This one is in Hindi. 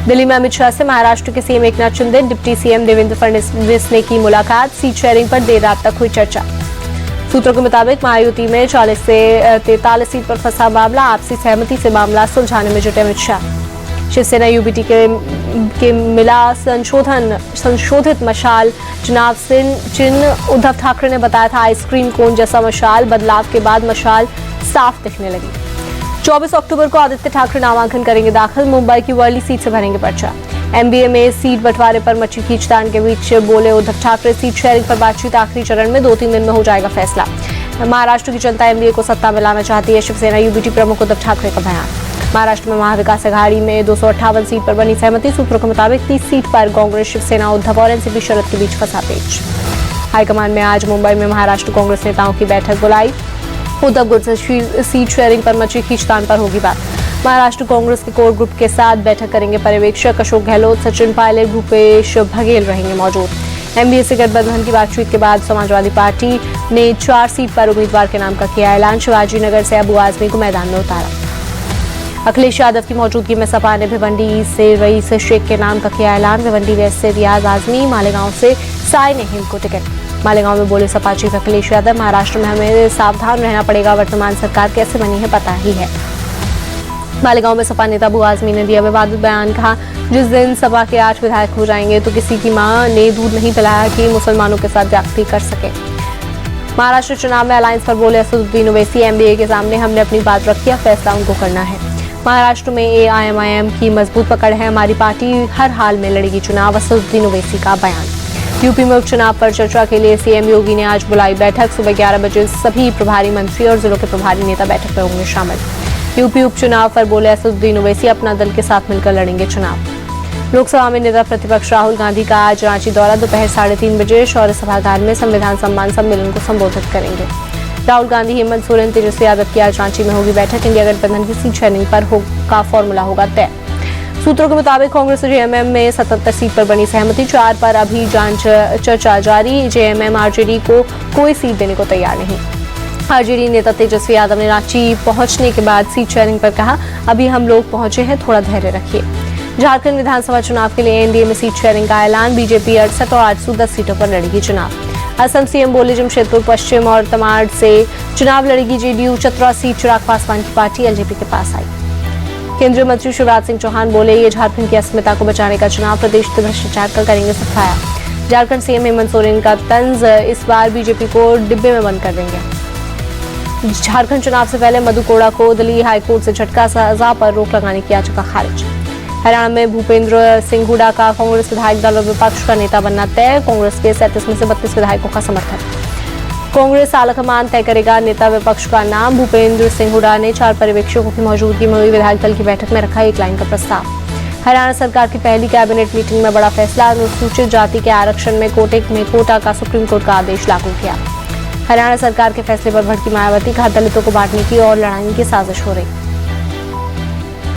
दिल्ली में अमित शाह से महाराष्ट्र के CM Eknath Shinde, deputy CM Devendra Fadnavis ने की मुलाकात। सीट शेयरिंग पर देर रात तक हुई चर्चा। सूत्रों के मुताबिक महायुति में 40 से 43 सीट पर फंसा मामला। आपसी सहमति से मामला सुलझाने में जुटे अमित शाह। शिवसेना यूबीटी के मिला संशोधित मशाल चुनाव चिन्ह। उद्धव ठाकरे ने बताया था आइसक्रीम कोन जैसा मशाल। बदलाव के बाद मशाल साफ दिखने लगी। 24 अक्टूबर को आदित्य ठाकरे नामांकन करेंगे दाखिल। मुंबई की वर्ली सीट से भरेंगे पर्चा। एमबीए में सीट बंटवारे पर मची खींचतान के बीच बोले उद्धव ठाकरे, सीट शेयरिंग पर बातचीत आखिरी चरण में, 2-3 दिन में हो जाएगा फैसला। महाराष्ट्र की जनता एमबीए को सत्ता में लाना चाहती है, शिवसेना यूबीटी प्रमुख उद्धव ठाकरे का बयान। महाराष्ट्र में महाविकास अघाड़ी में 258 सीट पर बनी सहमति। सूत्रों के मुताबिक 30 सीट पर कांग्रेस, शिवसेना, उद्धव और एनसीपी शरद के बीच फंसा पेच। हाईकमान में आज मुंबई में महाराष्ट्र कांग्रेस नेताओं की बैठक बुलाई। उद्धव गुट से सीट शेयरिंग पर मची खींचतान पर होगी बात। महाराष्ट्र कांग्रेस के कोर ग्रुप के साथ बैठक करेंगे पर्यवेक्षक अशोक गहलोत, सचिन पायलट, भूपेश बघेल रहेंगे मौजूद। एमबीए से गठबंधन की बातचीत के बाद समाजवादी पार्टी ने 4 सीट पर उम्मीदवार के नाम का किया ऐलान। शिवाजी नगर से अबू आजमी को मैदान में उतारा। अखिलेश यादव की मौजूदगी में सपा ने भिवंडी से रईस शेख के नाम का किया ऐलान। भिवंडी वेस्ट से रियाज आजमी, मालेगांव से साई नहीम को टिकट। मालेगांव में बोले सपा चीफ अखिलेश यादव, महाराष्ट्र में हमें सावधान रहना पड़ेगा, वर्तमान सरकार कैसे बनी है पता ही है। मालेगांव में सपा नेता अबू आजमी ने दिया विवादित बयान। कहा, जिस दिन सपा के 8 विधायक हो जाएंगे तो किसी की मां ने दूध नहीं पिलाया कि मुसलमानों के साथ जागती कर सके। महाराष्ट्र चुनाव में अलायंस पर बोले असदुद्दीन ओवैसी, एमबीए के सामने हमने अपनी बात रखी है, फैसला उनको करना है। महाराष्ट्र में एआईएमआईएम की मजबूत पकड़ है, हमारी पार्टी हर हाल में लड़ेगी चुनाव, असदुद्दीन ओवैसी का बयान। यूपी में उपचुनाव पर चर्चा के लिए सीएम योगी ने आज बुलाई बैठक। सुबह 11 बजे सभी प्रभारी मंत्री और जिलों के प्रभारी नेता बैठक में होंगे शामिल। यूपी उपचुनाव पर बोले असदुद्दीन ओवैसी, अपना दल के साथ मिलकर लड़ेंगे चुनाव। लोकसभा में नेता प्रतिपक्ष राहुल गांधी का आज रांची दौरा। दोपहर 3:30 बजे शौर्य सभागार में संविधान सम्मान सम्मेलन को संबोधित करेंगे। राहुल गांधी, हेमंत सोरेन, तेजस्वी यादव की आज रांची में होगी बैठक। इंडिया गठबंधन की सीट शेयरिंग पर का फॉर्मूला होगा तय। सूत्रों के मुताबिक कांग्रेस और जेएमएम में 77 सीट पर बनी सहमति। 4 पर अभी चर्चा जारी। जेएमएम आरजेडी को कोई सीट देने को तैयार नहीं। आरजेडी नेता तेजस्वी यादव ने रांची पहुंचने के बाद सीट शेयरिंग पर कहा, अभी हम लोग पहुंचे हैं, थोड़ा धैर्य रखिए। झारखंड विधानसभा चुनाव के लिए एनडीए में सीट शेयरिंग का ऐलान। बीजेपी 68 और 810 सीटों पर लड़ेगी चुनाव। असम सीएम बोले, जमशेदपुर पश्चिम और तमाड़ से चुनाव लड़ेगी जेडीयू। चतरा सीट चिराग पासवान की पार्टी एलजेपी के पास आई। केंद्रीय मंत्री शिवराज सिंह चौहान बोले, ये झारखंड की अस्मिता को बचाने का चुनाव, प्रदेश से भ्रष्टाचार का करेंगे सफाया। झारखंड सीएम हेमंत सोरेन का तंज, इस बार बीजेपी को डिब्बे में बंद कर देंगे। झारखंड चुनाव से पहले मधु कोड़ा को दिल्ली हाईकोर्ट से झटका, सजा पर रोक लगाने की याचिका खारिज। हरियाणा में भूपेंद्र सिंह हुड्डा का कांग्रेस विधायक दल और विपक्ष का नेता बनना तय। कांग्रेस के 37 में से 32 विधायकों का समर्थन। कांग्रेस आलाकमान तय करेगा नेता विपक्ष का नाम। भूपेंद्र सिंह हुड्डा ने 4 पर्यवेक्षकों की मौजूदगी में हुई विधायक दल की बैठक में रखा 1 लाइन का प्रस्ताव। हरियाणा सरकार की पहली कैबिनेट मीटिंग में बड़ा फैसला। अनुसूचित जाति के आरक्षण में कोटा का सुप्रीम कोर्ट का आदेश लागू किया। हरियाणा सरकार के फैसले पर भड़की मायावती, कहा दलितों को बांटने की और लड़ाने की साजिश हो रही।